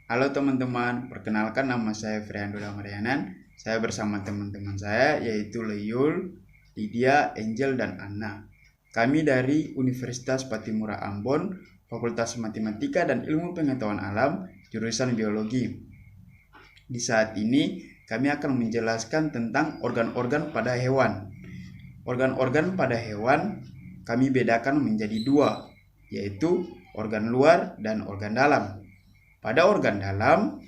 Halo teman-teman, perkenalkan nama saya Friando Damarianan. Saya bersama teman-teman saya yaitu Leyul, Lydia, Angel, dan Anna. Kami dari Universitas Patimura Ambon, Fakultas Matematika dan Ilmu Pengetahuan Alam, jurusan Biologi. Di saat ini, kami akan menjelaskan tentang organ-organ pada hewan. Organ-organ pada hewan kami bedakan menjadi dua, yaitu organ luar dan organ dalam. Pada organ dalam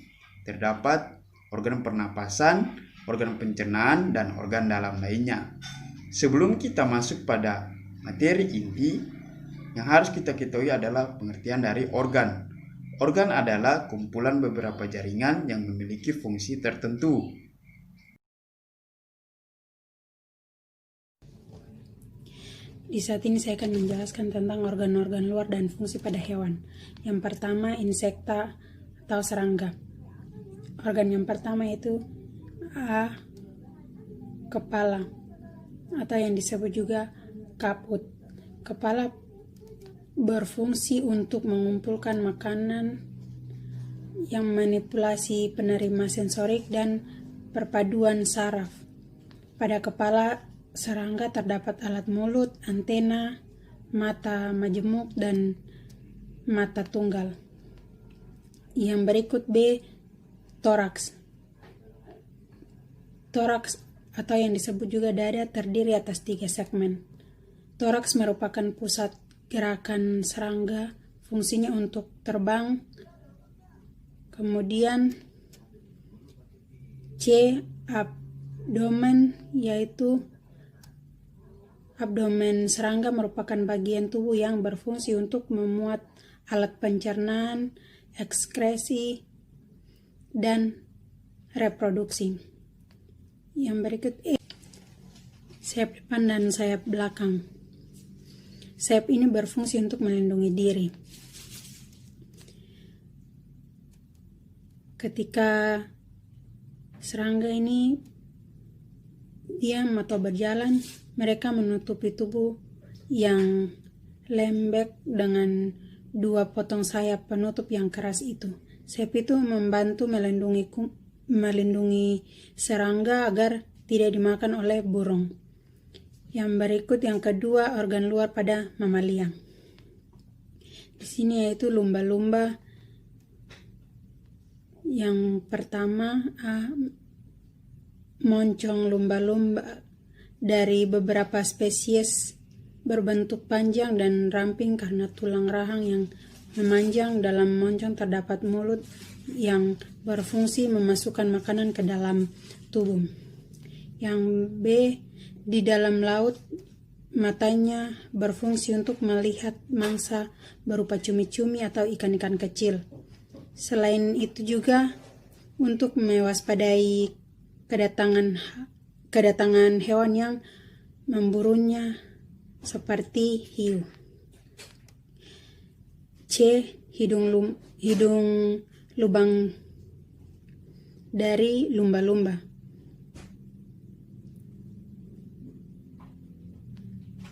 terdapat organ pernapasan, organ pencernaan, dan organ dalam lainnya. Sebelum kita masuk pada materi inti, yang harus kita ketahui adalah pengertian dari organ. Organ adalah kumpulan beberapa jaringan yang memiliki fungsi tertentu. Di saat ini saya akan menjelaskan tentang organ-organ luar dan fungsi pada hewan. Yang pertama, insekta atau serangga. Organ yang pertama itu A. Kepala atau yang disebut juga kaput. Kepala berfungsi untuk mengumpulkan makanan yang manipulasi penerima sensorik dan perpaduan saraf. Pada kepala serangga terdapat alat mulut, antena, mata majemuk, dan mata tunggal. Yang berikut B. Toraks. Toraks atau yang disebut juga dada terdiri atas 3 segmen. Toraks merupakan pusat gerakan serangga, fungsinya untuk terbang. Kemudian C. Abdomen, yaitu abdomen serangga merupakan bagian tubuh yang berfungsi untuk memuat alat pencernaan, ekskresi, dan reproduksi. Yang berikut E. Sayap depan dan sayap belakang. Sayap ini berfungsi untuk melindungi diri. Ketika serangga ini diam atau berjalan, mereka menutupi tubuh yang lembek dengan 2 potong sayap penutup yang keras itu. Sayap itu membantu melindungi serangga agar tidak dimakan oleh burung. Yang berikut yang kedua, organ luar pada mamalia. Di sini yaitu lumba-lumba. Yang pertama, moncong lumba-lumba dari beberapa spesies berbentuk panjang dan ramping karena tulang rahang yang memanjang. Dalam moncong terdapat mulut yang berfungsi memasukkan makanan ke dalam tubuh. Yang B, di dalam laut matanya berfungsi untuk melihat mangsa berupa cumi-cumi atau ikan-ikan kecil. Selain itu juga untuk mewaspadai kedatangan hewan yang memburunya seperti hiu. C. Hidung lubang dari lumba-lumba.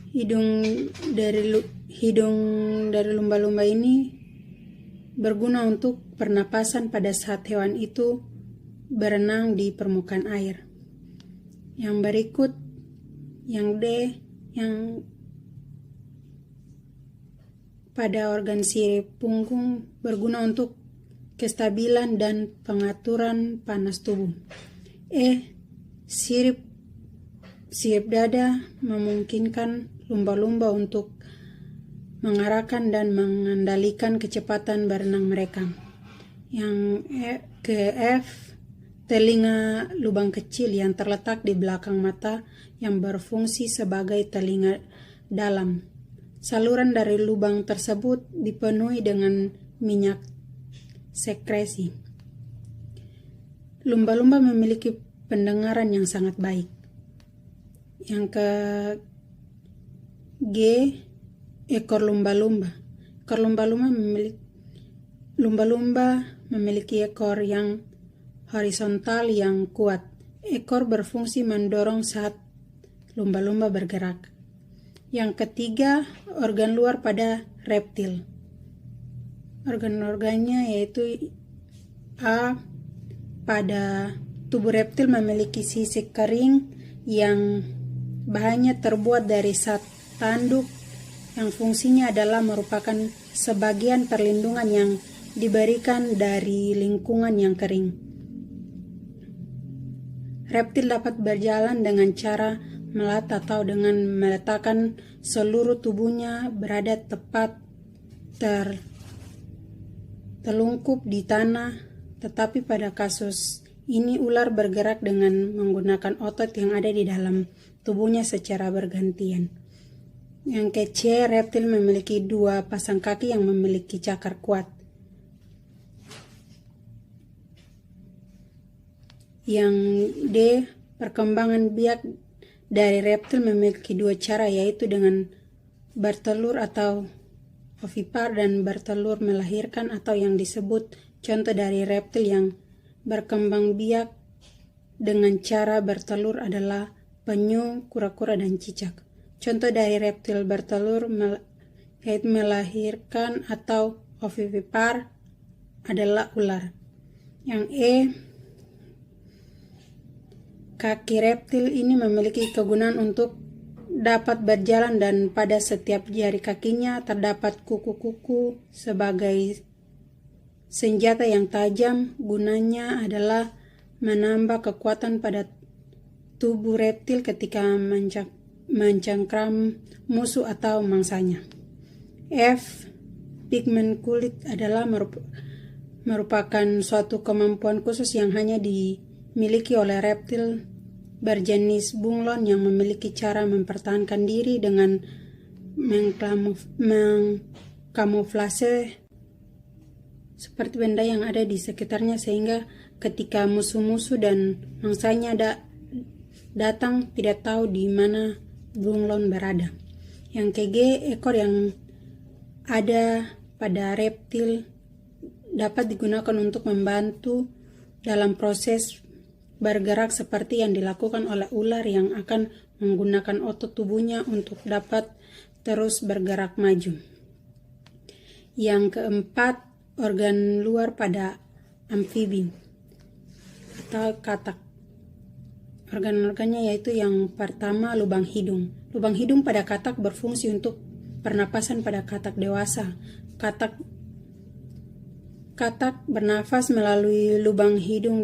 Hidung dari lumba-lumba ini berguna untuk pernapasan pada saat hewan itu berenang di permukaan air. Yang berikut, yang D, yang pada organ sirip punggung berguna untuk kestabilan dan pengaturan panas tubuh. E. Sirip dada memungkinkan lumba-lumba untuk mengarahkan dan mengendalikan kecepatan berenang mereka. Yang F. Telinga lubang kecil yang terletak di belakang mata yang berfungsi sebagai telinga dalam. Saluran dari lubang tersebut dipenuhi dengan minyak sekresi. Lumba-lumba memiliki pendengaran yang sangat baik. Yang ke G. Ekor lumba-lumba. Ekor lumba-lumba memiliki ekor yang horizontal yang kuat. Ekor berfungsi mendorong saat lumba-lumba bergerak. Yang ketiga, organ luar pada reptil. Organ-organnya yaitu A. Pada tubuh reptil memiliki sisik kering yang bahannya terbuat dari zat tanduk yang fungsinya adalah merupakan sebagian perlindungan yang diberikan dari lingkungan yang kering. Reptil dapat berjalan dengan cara melat atau dengan meletakkan seluruh tubuhnya berada tepat terlungkup di tanah, tetapi pada kasus ini ular bergerak dengan menggunakan otot yang ada di dalam tubuhnya secara bergantian. Yang ke-C, reptil memiliki 2 pasang kaki yang memiliki cakar kuat. Yang D, perkembangan biak dari reptil memiliki 2 cara, yaitu dengan bertelur atau ovipar dan bertelur melahirkan, atau yang disebut contoh dari reptil yang berkembang biak dengan cara bertelur adalah penyu, kura-kura, dan cicak. Contoh dari reptil bertelur yaitu melahirkan atau ovipar adalah ular. Yang E, kaki reptil ini memiliki kegunaan untuk dapat berjalan dan pada setiap jari kakinya terdapat kuku-kuku sebagai senjata yang tajam. Gunanya adalah menambah kekuatan pada tubuh reptil ketika mencengkram musuh atau mangsanya. F, pigmen kulit adalah merupakan suatu kemampuan khusus yang hanya dimiliki oleh reptil berjenis bunglon yang memiliki cara mempertahankan diri dengan mengkamuflase seperti benda yang ada di sekitarnya, sehingga ketika musuh-musuh dan mangsanya datang tidak tahu di mana bunglon berada. Yang ke-G, ekor yang ada pada reptil dapat digunakan untuk membantu dalam proses bergerak seperti yang dilakukan oleh ular yang akan menggunakan otot tubuhnya untuk dapat terus bergerak maju. Yang keempat, organ luar pada amfibi atau katak. Organ-organnya yaitu yang pertama, lubang hidung. Lubang hidung pada katak berfungsi untuk pernapasan pada katak dewasa. Katak bernafas melalui lubang hidung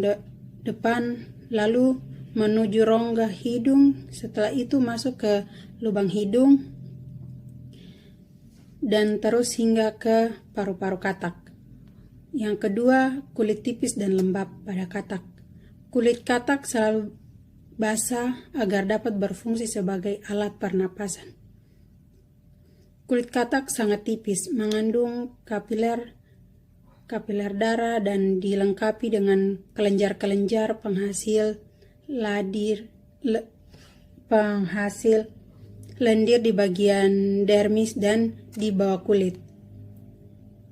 depan, lalu menuju rongga hidung, setelah itu masuk ke lubang hidung, dan terus hingga ke paru-paru katak. Yang kedua, kulit tipis dan lembab pada katak. Kulit katak selalu basah agar dapat berfungsi sebagai alat pernapasan. Kulit katak sangat tipis, mengandung kapiler darah dan dilengkapi dengan kelenjar-kelenjar penghasil lendir di bagian dermis dan di bawah kulit.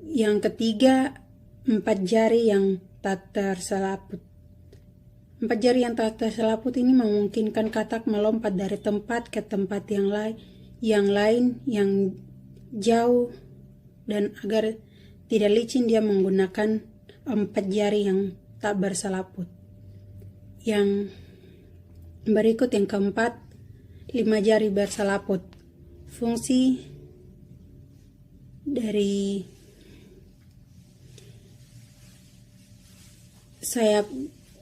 Yang ketiga, 4 jari yang tak terselaput. 4 jari yang tak terselaput ini memungkinkan katak melompat dari tempat ke tempat yang lain yang jauh, dan agar tidak licin dia menggunakan 4 jari yang tak berselaput. Yang berikut yang keempat, 5 jari berselaput. Fungsi dari sayap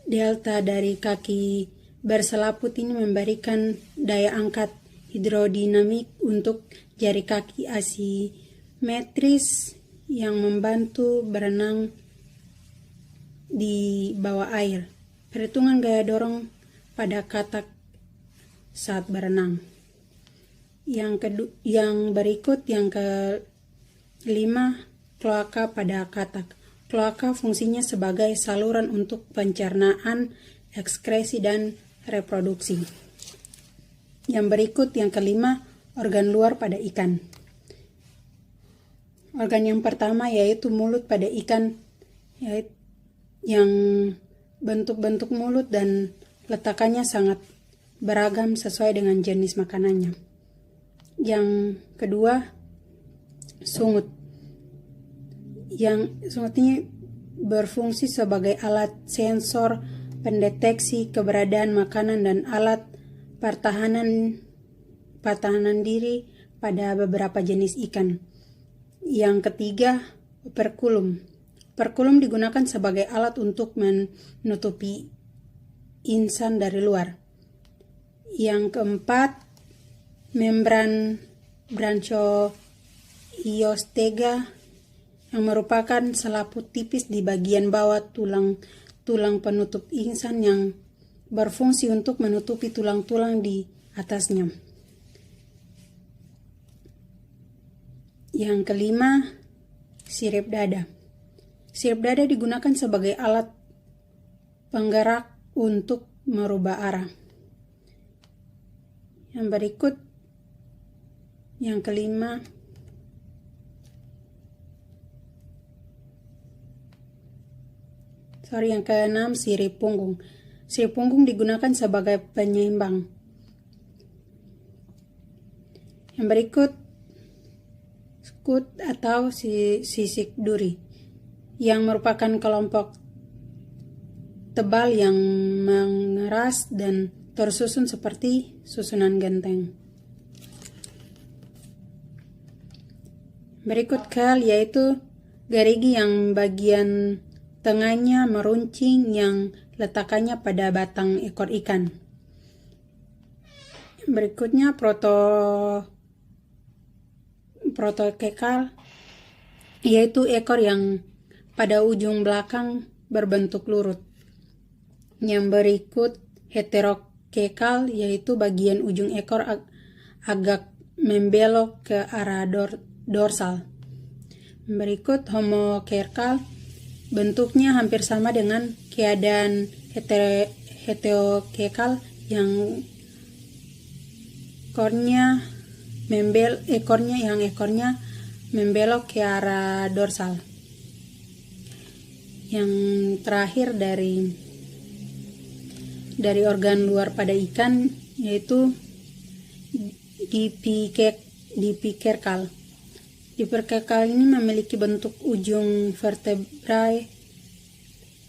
delta dari kaki berselaput ini memberikan daya angkat hidrodinamik untuk jari kaki asimetris yang membantu berenang di bawah air. Perhitungan gaya dorong pada katak saat berenang. Yang berikut yang kelima, kloaka pada katak. Kloaka fungsinya sebagai saluran untuk pencernaan, ekskresi, dan reproduksi. Yang berikut yang kelima, organ luar pada ikan. Organ yang pertama yaitu mulut pada ikan, yaitu yang bentuk-bentuk mulut dan letakannya sangat beragam sesuai dengan jenis makanannya. Yang kedua, sungut. Yang sungut ini berfungsi sebagai alat sensor pendeteksi keberadaan makanan dan alat pertahanan diri pada beberapa jenis ikan. Yang ketiga, operculum. Operculum digunakan sebagai alat untuk menutupi insan dari luar. Yang keempat, membran branchioistega yang merupakan selaput tipis di bagian bawah tulang penutup insan yang berfungsi untuk menutupi tulang-tulang di atasnya. Yang kelima, sirip dada. Sirip dada digunakan sebagai alat penggerak untuk merubah arah. Yang berikut, yang kelima, yang keenam, sirip punggung. Sirip punggung digunakan sebagai penyeimbang. Yang berikut, skut atau sisik duri, yang merupakan kelompok tebal yang mengeras dan tersusun seperti susunan genteng. Berikut kal, yaitu gerigi yang bagian tengahnya meruncing yang letakkannya pada batang ekor ikan. Berikutnya protokekal, yaitu ekor yang pada ujung belakang berbentuk lurut. Yang berikut heterokekal, yaitu bagian ujung ekor agak membelok ke arah dorsal. Berikut homokerkal, bentuknya hampir sama dengan keadaan heterokekal yang ekornya membelok ke arah dorsal. Yang terakhir dari organ luar pada ikan, yaitu dipikerkal. Dipikerkal ini memiliki bentuk ujung vertebrae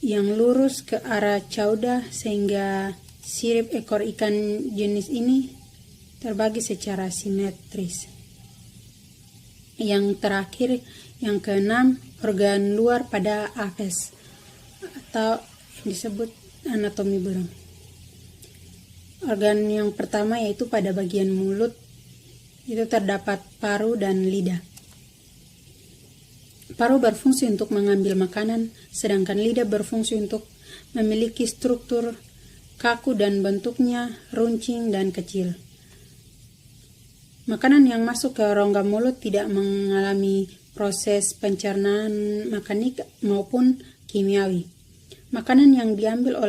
yang lurus ke arah cauda, sehingga sirip ekor ikan jenis ini terbagi secara simetris. Yang terakhir, yang keenam, organ luar pada apes atau yang disebut anatomi burung. Organ yang pertama yaitu pada bagian mulut, itu terdapat paru dan lidah. Paru berfungsi untuk mengambil makanan, sedangkan lidah berfungsi untuk memiliki struktur kaku dan bentuknya runcing dan kecil. Makanan yang masuk ke rongga mulut tidak mengalami proses pencernaan mekanik maupun kimiawi. Makanan yang diambil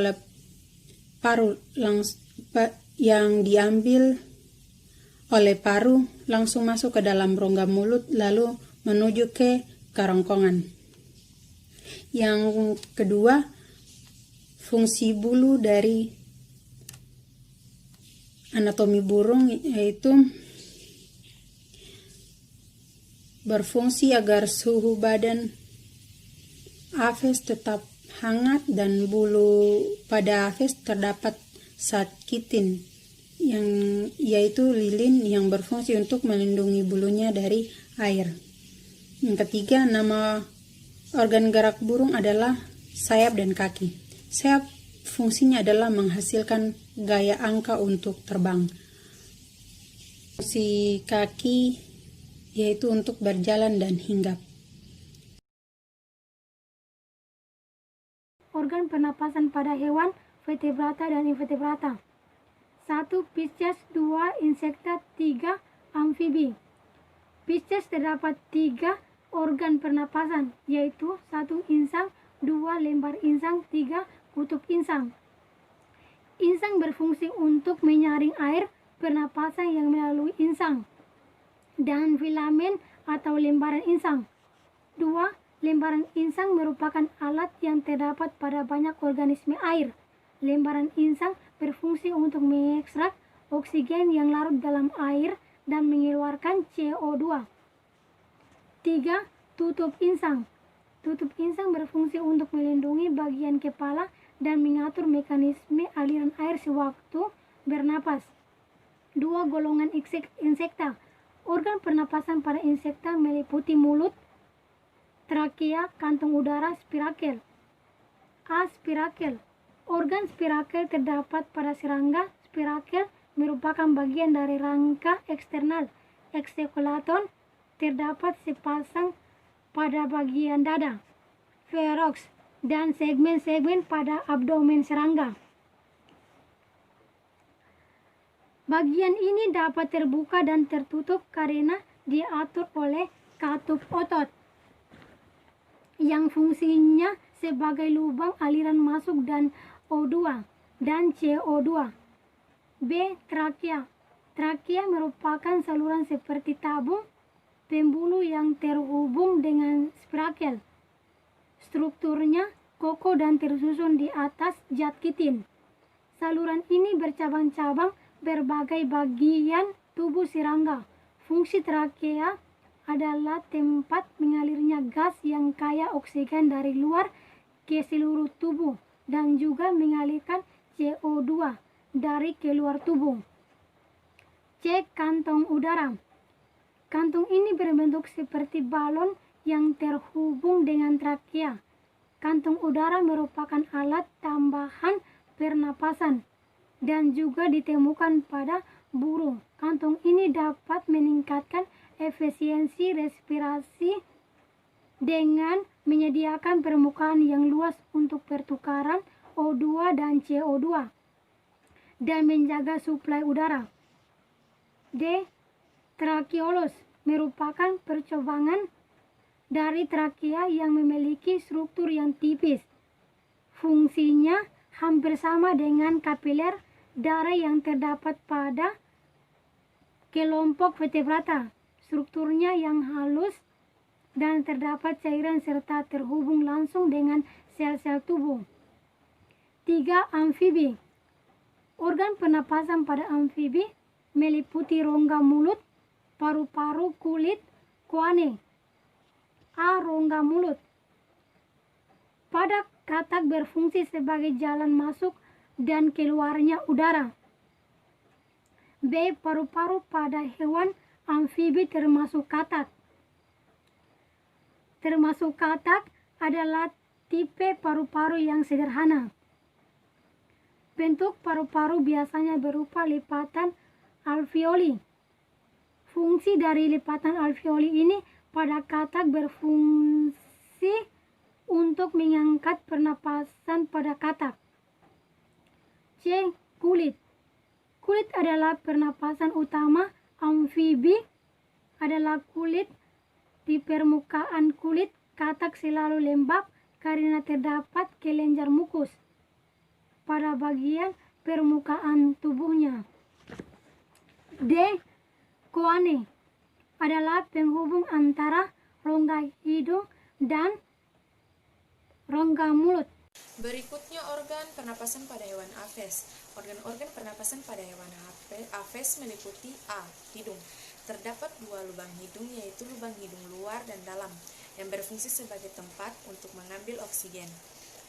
oleh paru langsung masuk ke dalam rongga mulut lalu menuju ke kerongkongan. Yang kedua, fungsi bulu dari anatomi burung, yaitu berfungsi agar suhu badan apes tetap hangat dan bulu pada apes terdapat zat kitin, yaitu lilin yang berfungsi untuk melindungi bulunya dari air. Yang ketiga, nama organ gerak burung adalah sayap dan kaki. Sayap fungsinya adalah menghasilkan gaya angka untuk terbang. Fungsi kaki yaitu untuk berjalan dan hinggap. Organ pernapasan pada hewan, vertebrata dan invertebrata. 1. Pisces, 2. Insekta, 3. Amfibi. Pisces terdapat 3 organ pernapasan, yaitu 1. Insang, 2. Lembar insang, 3. Kutub insang. Insang berfungsi untuk menyaring air pernapasan yang melalui insang dan filamen atau lembaran insang. 2. Lembaran insang merupakan alat yang terdapat pada banyak organisme air. Lembaran insang berfungsi untuk mengekstrak oksigen yang larut dalam air dan mengeluarkan CO2. 3. Tutup insang. Tutup insang berfungsi untuk melindungi bagian kepala dan mengatur mekanisme aliran air sewaktu bernapas. 2. Golongan insekta. Organ pernapasan pada insekta meliputi mulut, trakea, kantong udara, spirakel. A. Spirakel. Organ spirakel terdapat pada serangga. Spirakel merupakan bagian dari rangka eksternal eksekulaton, terdapat sepasang pada bagian dada, ferox, dan segmen-segmen pada abdomen serangga. Bagian ini dapat terbuka dan tertutup karena diatur oleh katup otot yang fungsinya sebagai lubang aliran masuk dan O2 dan CO2. B. Trakea. Trakea merupakan saluran seperti tabung pembuluh yang terhubung dengan spirakel. Strukturnya kokoh dan tersusun di atas zat kitin. Saluran ini bercabang-cabang berbagai bagian tubuh serangga. Fungsi trakea adalah tempat mengalirnya gas yang kaya oksigen dari luar ke seluruh tubuh dan juga mengalirkan CO2 dari keluar tubuh. C. Kantong udara. Kantong ini berbentuk seperti balon yang terhubung dengan trakea. Kantong udara merupakan alat tambahan pernapasan dan juga ditemukan pada burung. Kantong ini dapat meningkatkan efisiensi respirasi dengan menyediakan permukaan yang luas untuk pertukaran O2 dan CO2 dan menjaga suplai udara. D. Trakeolos merupakan percobangan dari trakea yang memiliki struktur yang tipis. Fungsinya hampir sama dengan kapiler darah yang terdapat pada kelompok vertebrata. Strukturnya yang halus dan terdapat cairan serta terhubung langsung dengan sel-sel tubuh. 3. Amfibi. Organ pernapasan pada amfibi meliputi rongga mulut, paru-paru, kulit, kuane. A. Rongga mulut. Pada katak berfungsi sebagai jalan masuk dan keluarnya udara. B. Paru-paru pada hewan amfibi termasuk katak. Termasuk katak adalah tipe paru-paru yang sederhana. Bentuk paru-paru biasanya berupa lipatan alveoli. Fungsi dari lipatan alveoli ini pada katak berfungsi untuk mengangkat pernapasan pada katak. C. Kulit. Kulit adalah pernapasan utama amfibi. Adalah kulit. Di permukaan kulit katak selalu lembab karena terdapat kelenjar mukus pada bagian permukaan tubuhnya. D. Kuane adalah penghubung antara rongga hidung dan rongga mulut. Berikutnya organ pernapasan pada hewan aves. Organ-organ pernapasan pada hewan aves meliputi A. Hidung. Terdapat dua lubang hidung, yaitu lubang hidung luar dan dalam, yang berfungsi sebagai tempat untuk mengambil oksigen.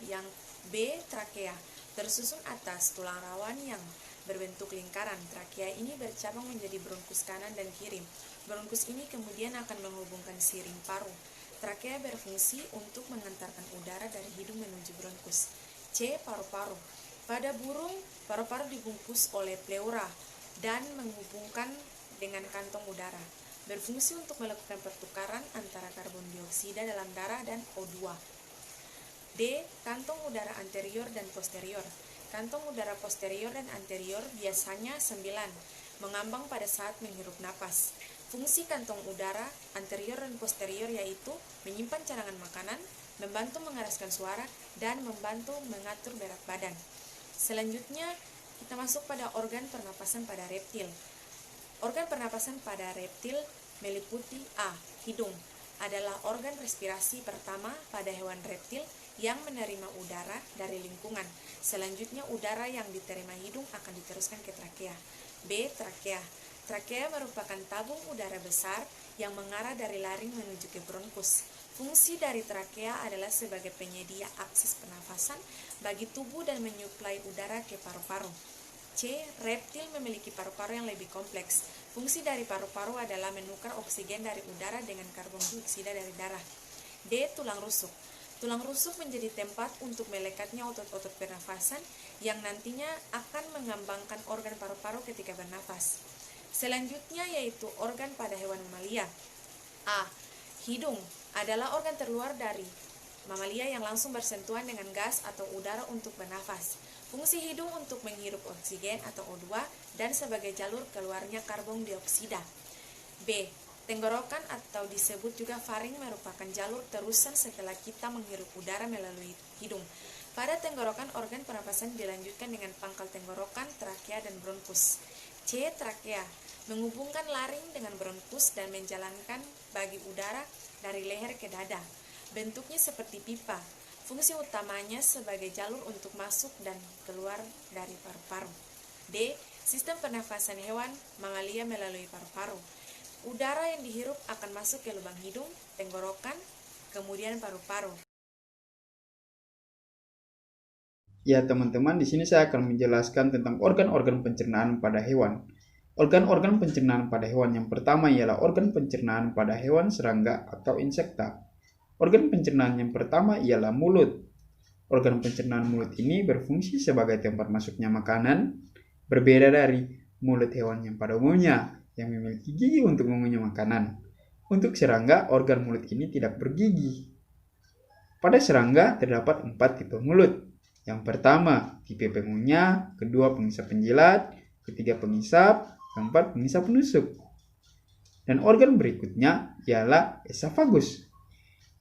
Yang B. Trakea. Tersusun atas tulang rawan yang berbentuk lingkaran. Trakea ini bercabang menjadi bronkus kanan dan kiri. Bronkus ini kemudian akan menghubungkan sirip paru. Trakea berfungsi untuk mengantarkan udara dari hidung menuju bronkus. C. Paru-paru. Pada burung, paru-paru dibungkus oleh pleura dan menghubungkan dengan kantong udara. Berfungsi untuk melakukan pertukaran antara karbon dioksida dalam darah dan O2. D. Kantong udara anterior dan posterior. Kantong udara posterior dan anterior biasanya 9, mengambang pada saat menghirup napas. Fungsi kantong udara anterior dan posterior yaitu menyimpan cadangan makanan, membantu mengeraskan suara, dan membantu mengatur berat badan. Selanjutnya, kita masuk pada organ pernapasan pada reptil. Organ pernapasan pada reptil meliputi A. Hidung. Adalah organ respirasi pertama pada hewan reptil yang menerima udara dari lingkungan. Selanjutnya, udara yang diterima hidung akan diteruskan ke trakea. B. Trakea. Trakea merupakan tabung udara besar yang mengarah dari laring menuju ke bronkus. Fungsi dari trakea adalah sebagai penyedia akses pernafasan bagi tubuh dan menyuplai udara ke paru-paru. C. Reptil memiliki paru-paru yang lebih kompleks. Fungsi dari paru-paru adalah menukar oksigen dari udara dengan karbon dioksida dari darah. D. Tulang rusuk. Tulang rusuk menjadi tempat untuk melekatnya otot-otot pernafasan yang nantinya akan mengembangkan organ paru-paru ketika bernafas. Selanjutnya yaitu organ pada hewan mamalia. A. Hidung adalah organ terluar dari mamalia yang langsung bersentuhan dengan gas atau udara untuk bernafas. Fungsi hidung untuk menghirup oksigen atau O2 dan sebagai jalur keluarnya karbon dioksida. B. Tenggorokan atau disebut juga faring merupakan jalur terusan setelah kita menghirup udara melalui hidung. Pada tenggorokan, organ pernapasan dilanjutkan dengan pangkal tenggorokan, trakea, dan bronkus. C. Trakea menghubungkan laring dengan bronkus dan menjalankan bagi udara dari leher ke dada. Bentuknya seperti pipa. Fungsi utamanya sebagai jalur untuk masuk dan keluar dari paru-paru. D. Sistem pernafasan hewan mamalia melalui paru-paru. Udara yang dihirup akan masuk ke lubang hidung, tenggorokan, kemudian paru-paru. Ya teman-teman, di sini saya akan menjelaskan tentang organ-organ pencernaan pada hewan. Organ-organ pencernaan pada hewan yang pertama ialah organ pencernaan pada hewan serangga atau insekta. Organ pencernaan yang pertama ialah mulut. Organ pencernaan mulut ini berfungsi sebagai tempat masuknya makanan, berbeda dari mulut hewan yang pada umumnya yang memiliki gigi untuk mengunyah makanan. Untuk serangga, organ mulut ini tidak bergigi. Pada serangga terdapat 4 tipe mulut. Yang pertama, tipe pengunyah, kedua pengisap penjilat, ketiga pengisap, keempat pengisap penusuk. Dan organ berikutnya ialah esofagus.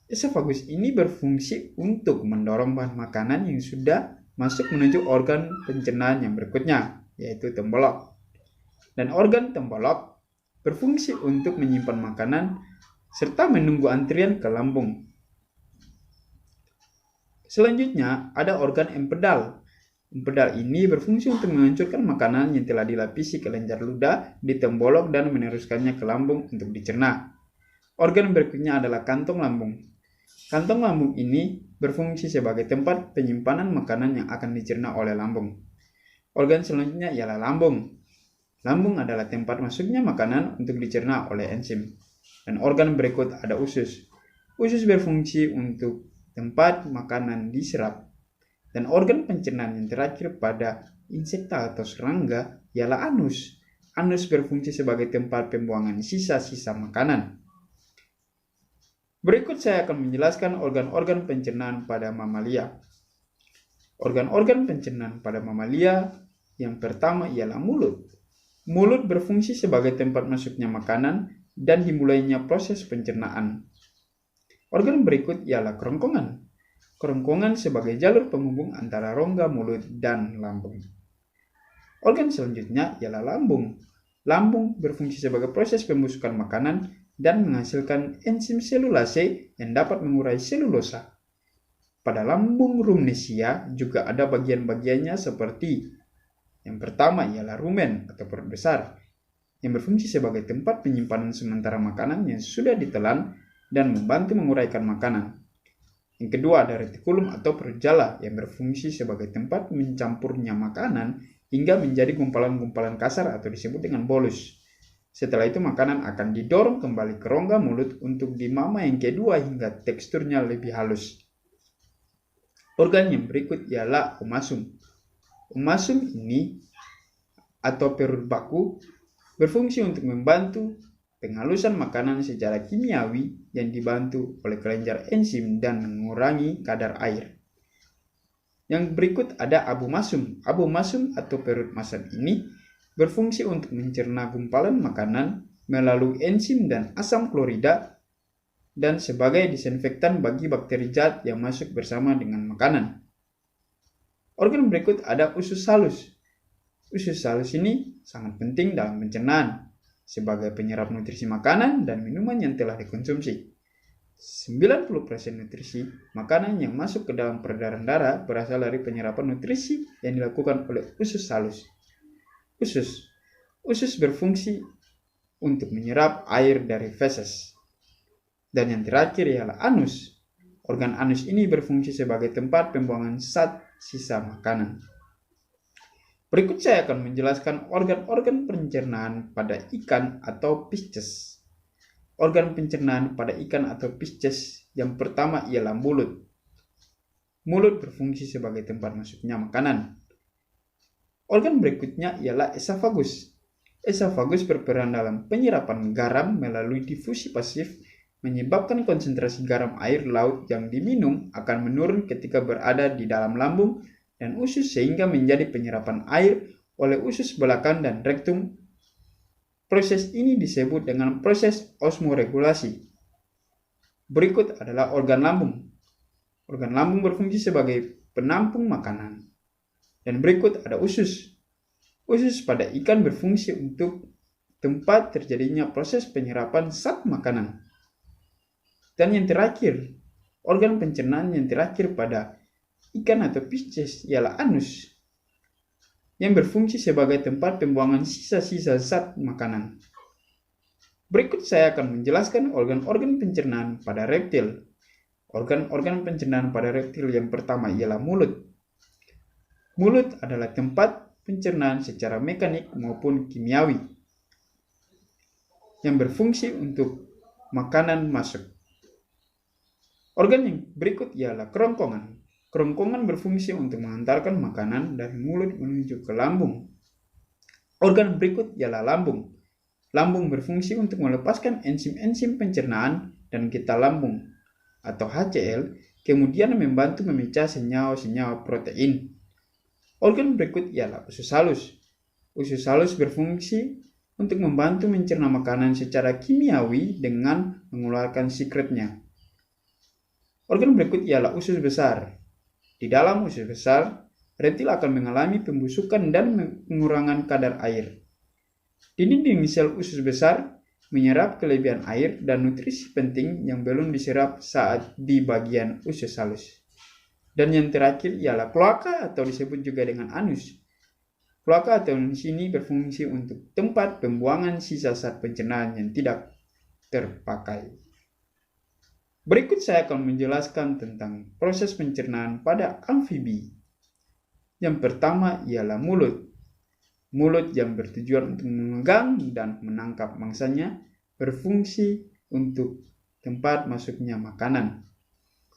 Esofagus ini berfungsi untuk mendorong bahan makanan yang sudah masuk menuju organ pencernaan yang berikutnya, yaitu tembolok. Dan organ tembolok berfungsi untuk menyimpan makanan serta menunggu antrian ke lambung. Selanjutnya ada organ empedal. Empedal ini berfungsi untuk menghancurkan makanan yang telah dilapisi kelenjar ludah di tembolok dan meneruskannya ke lambung untuk dicerna. Organ berikutnya adalah kantong lambung. Kantong lambung ini berfungsi sebagai tempat penyimpanan makanan yang akan dicerna oleh lambung. Organ selanjutnya ialah lambung. Lambung adalah tempat masuknya makanan untuk dicerna oleh enzim. Dan organ berikut ada usus. Usus berfungsi untuk tempat makanan diserap. Dan organ pencernaan yang terakhir pada insekta atau serangga ialah anus. Anus berfungsi sebagai tempat pembuangan sisa-sisa makanan. Berikut saya akan menjelaskan organ-organ pencernaan pada mamalia. Organ-organ pencernaan pada mamalia yang pertama ialah mulut. Mulut berfungsi sebagai tempat masuknya makanan dan dimulainya proses pencernaan. Organ berikut ialah kerongkongan. Kerongkongan sebagai jalur penghubung antara rongga mulut dan lambung. Organ selanjutnya ialah lambung. Lambung berfungsi sebagai proses pembusukan makanan dan menghasilkan enzim selulase yang dapat mengurai selulosa. Pada lambung rumesia juga ada bagian-bagiannya seperti yang pertama ialah rumen atau perut besar yang berfungsi sebagai tempat penyimpanan sementara makanan yang sudah ditelan dan membantu menguraikan makanan. Yang kedua ada retikulum atau perut jala yang berfungsi sebagai tempat mencampurnya makanan hingga menjadi gumpalan-gumpalan kasar atau disebut dengan bolus. Setelah itu makanan akan didorong kembali ke rongga mulut untuk dimama yang kedua hingga teksturnya lebih halus. Organ yang berikut ialah omasum. Omasum ini atau perut baku berfungsi untuk membantu penghalusan makanan secara kimiawi yang dibantu oleh kelenjar enzim dan mengurangi kadar air. Yang berikut ada abomasum. Abomasum atau perut masam ini berfungsi untuk mencerna gumpalan makanan melalui enzim dan asam klorida dan sebagai disinfektan bagi bakteri jahat yang masuk bersama dengan makanan. Organ berikut ada usus halus. Usus halus ini sangat penting dalam pencernaan sebagai penyerap nutrisi makanan dan minuman yang telah dikonsumsi. 90% nutrisi makanan yang masuk ke dalam peredaran darah berasal dari penyerapan nutrisi yang dilakukan oleh usus halus. Usus berfungsi untuk menyerap air dari feses. Dan yang terakhir ialah anus. Organ anus ini berfungsi sebagai tempat pembuangan zat sisa makanan. Berikut saya akan menjelaskan organ-organ pencernaan pada ikan atau Pisces. Organ pencernaan pada ikan atau Pisces yang pertama ialah mulut. Mulut berfungsi sebagai tempat masuknya makanan. Organ berikutnya ialah esofagus. Esofagus berperan dalam penyerapan garam melalui difusi pasif, menyebabkan konsentrasi garam air laut yang diminum akan menurun ketika berada di dalam lambung dan usus sehingga menjadi penyerapan air oleh usus belakang dan rektum. Proses ini disebut dengan proses osmoregulasi. Berikut adalah organ lambung. Organ lambung berfungsi sebagai penampung makanan. Dan berikut ada usus. Usus pada ikan berfungsi untuk tempat terjadinya proses penyerapan zat makanan. Dan yang terakhir, organ pencernaan yang terakhir pada ikan atau Pisces ialah anus, yang berfungsi sebagai tempat pembuangan sisa-sisa zat makanan. Berikut saya akan menjelaskan organ-organ pencernaan pada reptil. Organ-organ pencernaan pada reptil yang pertama ialah mulut. Mulut adalah tempat pencernaan secara mekanik maupun kimiawi, yang berfungsi untuk makanan masuk. Organ yang berikut ialah kerongkongan. Kerongkongan berfungsi untuk mengantarkan makanan dari mulut menuju ke lambung. Organ berikut ialah lambung. Lambung berfungsi untuk melepaskan enzim-enzim pencernaan dan getah lambung atau HCl, kemudian membantu memecah senyawa-senyawa protein. Organ berikut ialah usus halus. Usus halus berfungsi untuk membantu mencerna makanan secara kimiawi dengan mengeluarkan sekretnya. Organ berikut ialah usus besar. Di dalam usus besar, reptil akan mengalami pembusukan dan pengurangan kadar air. Di dinding sel usus besar menyerap kelebihan air dan nutrisi penting yang belum diserap saat di bagian usus halus. Dan yang terakhir ialah kloaka atau disebut juga dengan anus. Kloaka atau anus ini berfungsi untuk tempat pembuangan sisa zat pencernaan yang tidak terpakai. Berikut saya akan menjelaskan tentang proses pencernaan pada amfibi. Yang pertama ialah mulut. Mulut yang bertujuan untuk memegang dan menangkap mangsanya berfungsi untuk tempat masuknya makanan.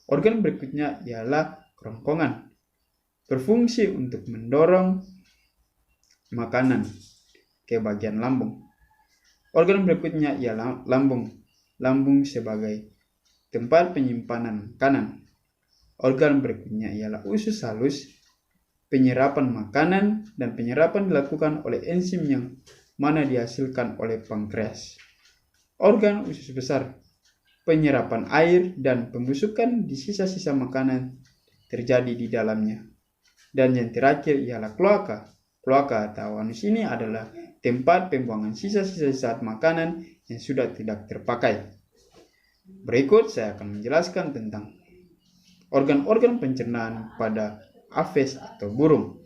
Organ berikutnya ialah kerongkongan. Berfungsi untuk mendorong makanan ke bagian lambung. Organ berikutnya ialah lambung. Lambung sebagai tempat penyimpanan makanan. Organ berikutnya ialah usus halus. Penyerapan makanan dan penyerapan dilakukan oleh enzim yang mana dihasilkan oleh pankreas. Organ usus besar. Penyerapan air dan pembusukan di sisa-sisa makanan terjadi di dalamnya. Dan yang terakhir ialah kloaka. Kloaka atau anus ini adalah tempat pembuangan sisa-sisa zat makanan yang sudah tidak terpakai. Berikut saya akan menjelaskan tentang organ-organ pencernaan pada aves atau burung.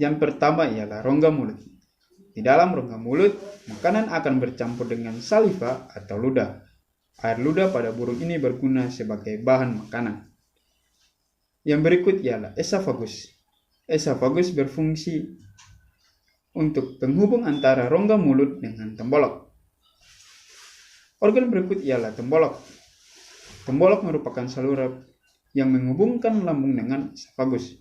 Yang pertama ialah rongga mulut. Di dalam rongga mulut, makanan akan bercampur dengan saliva atau ludah. Air ludah pada burung ini berguna sebagai bahan makanan. Yang berikut ialah esofagus. Esofagus berfungsi untuk penghubung antara rongga mulut dengan tembolok. Organ berikut ialah tembolok. Tembolok merupakan saluran yang menghubungkan lambung dengan esofagus.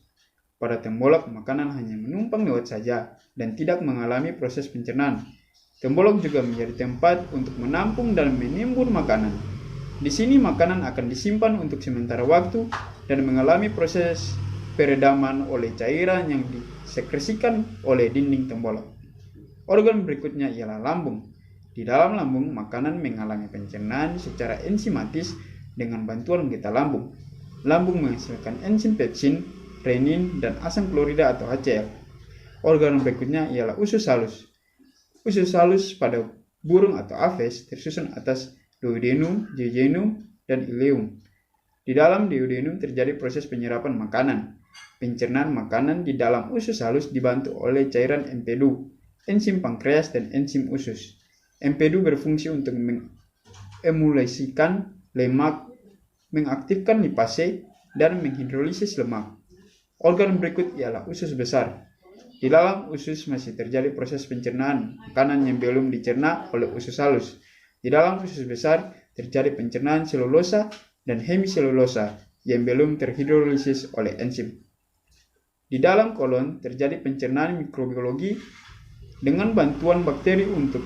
Pada tembolok, makanan hanya menumpang lewat saja dan tidak mengalami proses pencernaan. Tembolok juga menjadi tempat untuk menampung dan menimbun makanan. Di sini makanan akan disimpan untuk sementara waktu dan mengalami proses peredaman oleh cairan yang disekresikan oleh dinding tembolok. Organ berikutnya ialah lambung. Di dalam lambung, makanan mengalami pencernaan secara enzimatis dengan bantuan getah lambung. Lambung menghasilkan enzim pepsin, renin, dan asam klorida atau HCl. Organ berikutnya ialah usus halus. Usus halus pada burung atau aves tersusun atas duodenum, jejunum, dan ileum. Di dalam duodenum terjadi proses penyerapan makanan. Pencernaan makanan di dalam usus halus dibantu oleh cairan empedu, enzim pankreas, dan enzim usus. Empedu berfungsi untuk mengemulsikan lemak, mengaktifkan lipase, dan menghidrolisis lemak. Organ berikut ialah usus besar. Di dalam usus masih terjadi proses pencernaan makanan yang belum dicerna oleh usus halus. Di dalam usus besar terjadi pencernaan selulosa dan hemiselulosa yang belum terhidrolisis oleh enzim. Di dalam kolon terjadi pencernaan mikrobiologi dengan bantuan bakteri untuk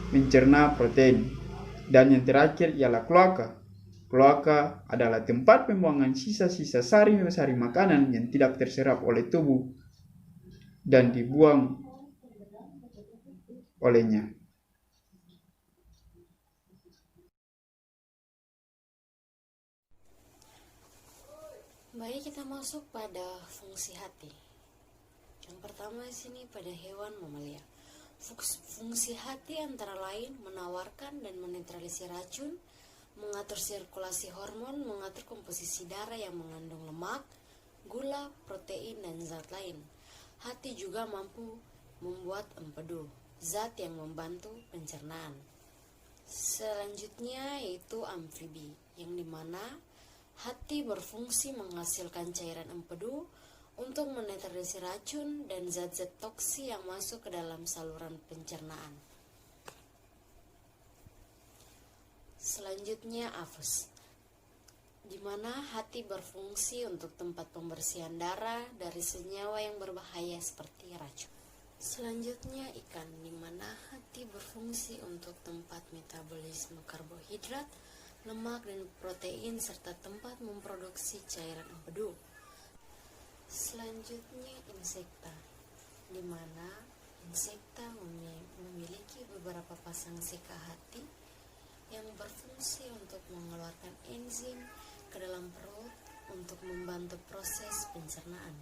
mencerna protein. Dan yang terakhir ialah kloaka. Kloaka adalah tempat pembuangan sisa-sisa sari makanan yang tidak terserap oleh tubuh dan dibuang olehnya. Baik, kita masuk pada fungsi hati. Yang pertama di sini pada hewan mamalia. Fungsi hati antara lain menawarkan dan menetralisir racun, mengatur sirkulasi hormon, mengatur komposisi darah yang mengandung lemak, gula, protein, dan zat lain. Hati juga mampu membuat empedu, zat yang membantu pencernaan. Selanjutnya yaitu amfibi, yang dimana hati berfungsi menghasilkan cairan empedu untuk menetralisir racun dan zat-zat toksik yang masuk ke dalam saluran pencernaan. Selanjutnya afus, di mana hati berfungsi untuk tempat pembersihan darah dari senyawa yang berbahaya seperti racun. Selanjutnya ikan, di mana hati berfungsi untuk tempat metabolisme karbohidrat, lemak dan protein serta tempat memproduksi cairan empedu. Selanjutnya insekta, di mana insekta memiliki beberapa pasang seka hati yang berfungsi untuk mengeluarkan enzim ke dalam perut untuk membantu proses pencernaan.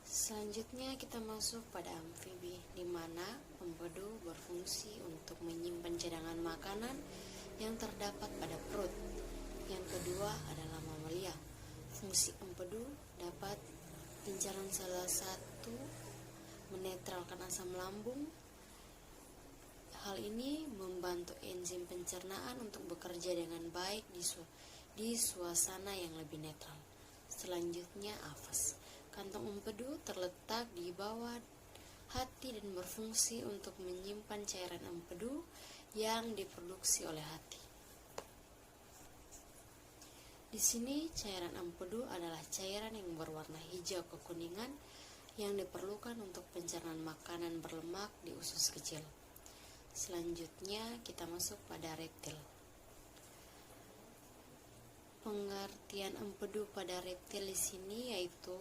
Selanjutnya kita masuk pada amfibi, di mana empedu berfungsi untuk menyimpan cadangan makanan yang terdapat pada perut. Yang kedua adalah mamalia. Fungsi empedu dapat incaran salah satu menetralkan asam lambung. Hal ini membantu enzim pencernaan untuk bekerja dengan baik di suasana yang lebih netral. Selanjutnya afas. Kantong empedu terletak di bawah hati dan berfungsi untuk menyimpan cairan empedu yang diproduksi oleh hati. Di sini cairan empedu adalah cairan yang berwarna hijau kekuningan yang diperlukan untuk pencernaan makanan berlemak di usus kecil. Selanjutnya kita masuk pada reptil. Pengertian empedu pada reptil di sini yaitu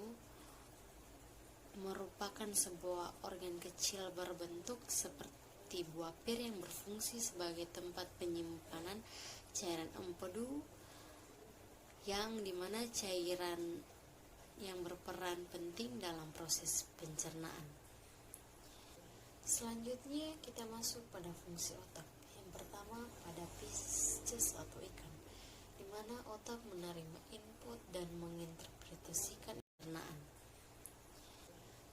merupakan sebuah organ kecil berbentuk seperti buah pir yang berfungsi sebagai tempat penyimpanan cairan empedu, yang dimana cairan yang berperan penting dalam proses pencernaan. Selanjutnya kita masuk pada fungsi otak. Yang pertama pada Pisces atau ikan, di mana otak menerima input dan menginterpretasikan pencernaan.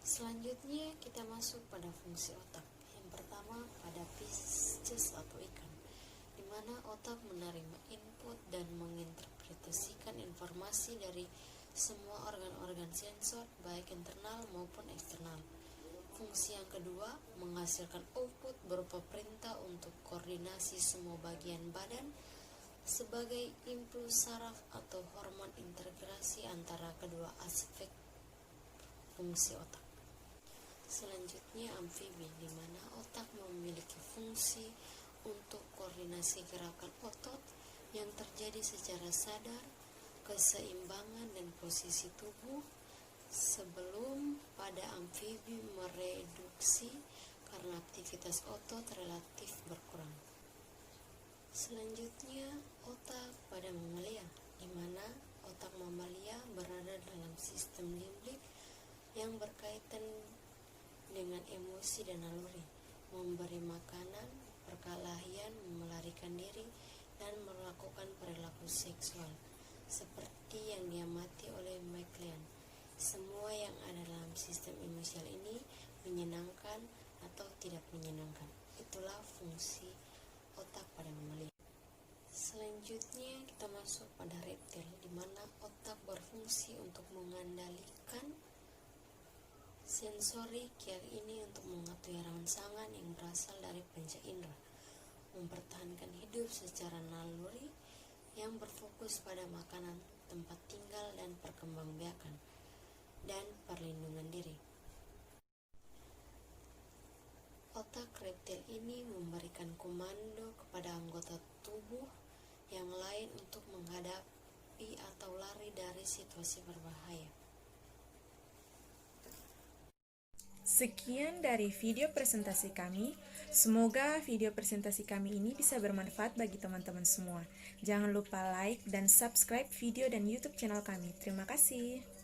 Selanjutnya kita masuk pada fungsi otak. Yang pertama pada Pisces atau ikan, di mana otak menerima input dan menginterpretasikan informasi dari semua organ-organ sensor baik internal maupun eksternal. Fungsi yang kedua menghasilkan output berupa perintah untuk koordinasi semua bagian badan sebagai impuls saraf atau hormon integrasi antara kedua aspek fungsi otak. Selanjutnya amfibi, di mana otak memiliki fungsi untuk koordinasi gerakan otot yang terjadi secara sadar, keseimbangan dan posisi tubuh, sebelum pada amfibi mereduksi karena aktivitas otot relatif berkurang. Selanjutnya otak pada mamalia, di mana otak mamalia berada dalam sistem limbik yang berkaitan dengan emosi dan naluri, memberi makanan, perkelahian, melarikan diri, dan melakukan perilaku seksual, seperti yang diamati oleh McLean. Semua yang ada dalam sistem emosial ini menyenangkan atau tidak menyenangkan. Itulah fungsi otak pada mamalia. Selanjutnya kita masuk pada reptil, di mana otak berfungsi untuk mengendalikan sensorik, ini untuk mengetahui rangsangan yang berasal dari panca indera, mempertahankan hidup secara naluri yang berfokus pada makanan, tempat tinggal, dan perkembangbiakan dan perlindungan diri. Otak reptil ini memberikan komando kepada anggota tubuh yang lain untuk menghadapi atau lari dari situasi berbahaya. Sekian dari video presentasi kami. Semoga video presentasi kami ini bisa bermanfaat bagi teman-teman semua. Jangan lupa like dan subscribe video dan YouTube channel kami. Terima kasih.